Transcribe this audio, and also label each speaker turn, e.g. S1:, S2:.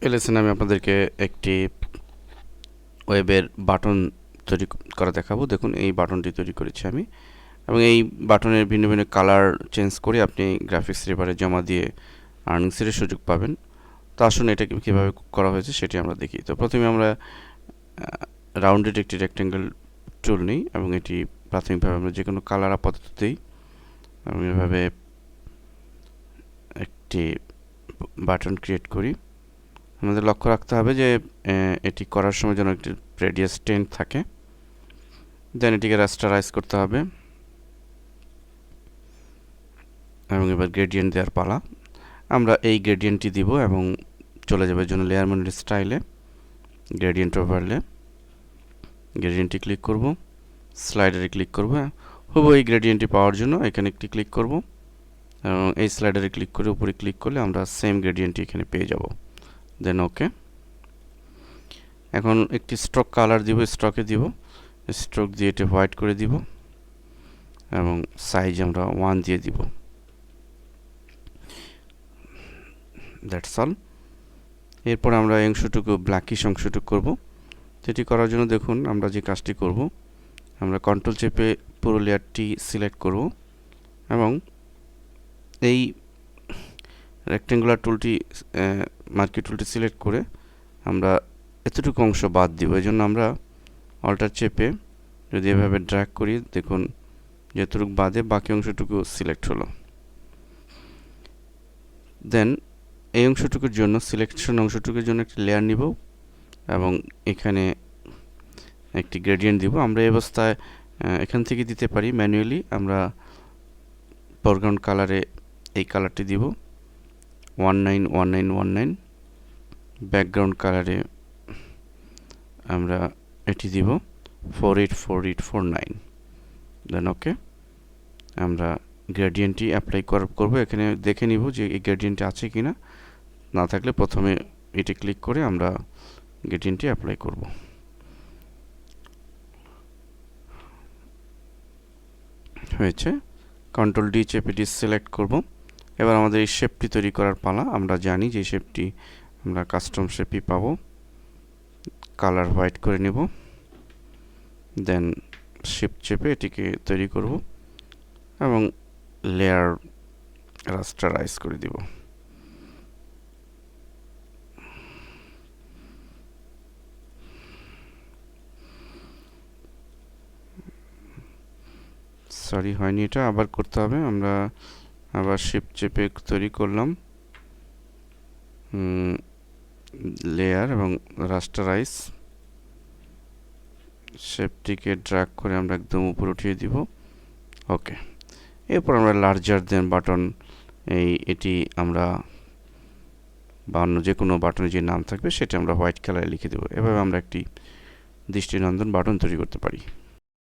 S1: এই লেসনে আমি আপনাদেরকে একটি ওয়েবের বাটন তৈরি করা দেখাবো। দেখুন এই বাটনটি তৈরি করেছি আমি, এবং এই বাটনের ভিন্ন ভিন্ন কালার চেঞ্জ করে আপনি গ্রাফিক্স রিভারে জমা দিয়ে আর্নিংসের সুযোগ পাবেন। তো আসুন এটা কীভাবে করা হয়েছে সেটি আমরা দেখি। তো প্রথমে আমরা রাউন্ডেড একটি রেক্ট্যাঙ্গেল টুল নিই এবং এটি প্রাথমিকভাবে আমরা যে কোনো কালার আপাতত দিই এবং এভাবে একটি বাটন ক্রিয়েট করি। আমাদের লক্ষ্য রাখতে হবে যে এটি করার সময় যেন একটি রেডিয়াস 10 থাকে। দেন এটিকে রাস্টারাইজ করতে হবে এবং এবার গ্রেডিয়েন্ট দেওয়ার পালা। আমরা এই গ্রেডিয়েন্টটি দিব এবং চলে যাবে জন্য লেয়ার মনিটর স্টাইলে, গ্রেডিয়েন্ট ওভারলে, গ্রেডিয়েন্টটি ক্লিক করব, স্লাইডারে ক্লিক করব। হুবহু এই গ্রেডিয়েন্টটি পাওয়ার জন্য এখানে একটি ক্লিক করব এবং এই স্লাইডারে ক্লিক করে উপরে ক্লিক করলে আমরা সেম গ্রেডিয়েন্টটি এখানে পেয়ে যাব। দেন ওকে। এখন একটি স্ট্রোক কালার দিব, স্ট্রোকে দিব, স্ট্রোক দিয়ে এটি হোয়াইট করে দিব এবং সাইজ আমরা 1 দিয়ে দিব। That's all. এরপর আমরা এই অংশটুকু ব্ল্যাকিশ অংশটুকু করব। এটি করার জন্য দেখুন আমরা যে কাজটি করব, আমরা কন্ট্রোল চেপে পুরো লেয়ারটি সিলেক্ট করব এবং এই রেক্ট্যাঙ্গুলার টুলটি মার্কি টুলটি সিলেক্ট করে আমরা এতটুকু অংশ বাদ দিব। এই জন্য আমরা অল্টার চেপে যদি এভাবে ড্র্যাগ করি, দেখুন যেটুকু বাদে বাকি অংশটুকু সিলেক্ট হলো। দেন এই অংশটুকুর জন্য সিলেকশন অংশটুকুর জন্য একটি লেয়ার নিব এবং এখানে একটি গ্রেডিয়েন্ট দিব। আমরা এই অবস্থায় এখান থেকে দিতে পারি ম্যানুয়ালি। আমরা ফরগ্রাউন্ড কালারে এই কালারটি দিব 191919, ব্যাকগ্রাউন্ড কালারে আমরা এটি দিব 484849। দেন ওকে। আমরা গ্রেডিয়েন্টটি অ্যাপ্লাই করব। এখানে দেখে নিব যে এই গ্রেডিয়েন্টটি আছে কিনা, না থাকলে প্রথমে এটি ক্লিক করে আমরা গ্রেডিয়েন্টটি অ্যাপ্লাই করব। হয়েছে। কন্ট্রোল ডি চেপে এটি সিলেক্ট করব। এবার আমাদের এই শেপটি তৈরি করার পালা। আমরা জানি যে শেপটি আমরা কাস্টম শেপই পাবো। কালার হোয়াইট করে নেব, দেন শিফট চেপে এটিকে তৈরি করব এবং লেয়ার রাস্টারাইজ করে দিব। সরি হয়নি, এটা আবার করতে হবে। আমরা আবার শিফট চেপে তৈরি করলাম লেয়ার এবং রাস্টারাইজ, শেপটিকে ড্র্যাগ করে আমরা একদম উপরে উঠিয়ে দিব। ওকে। এরপর আমরা লার্জার দেন বাটন এটি আমরা বা অন্য যে কোনো বাটনের যে নাম থাকবে সেটা আমরা হোয়াইট কালারে লিখে দেবো। এভাবে আমরা একটি দৃষ্টিনন্দন বাটন তৈরি করতে পারি।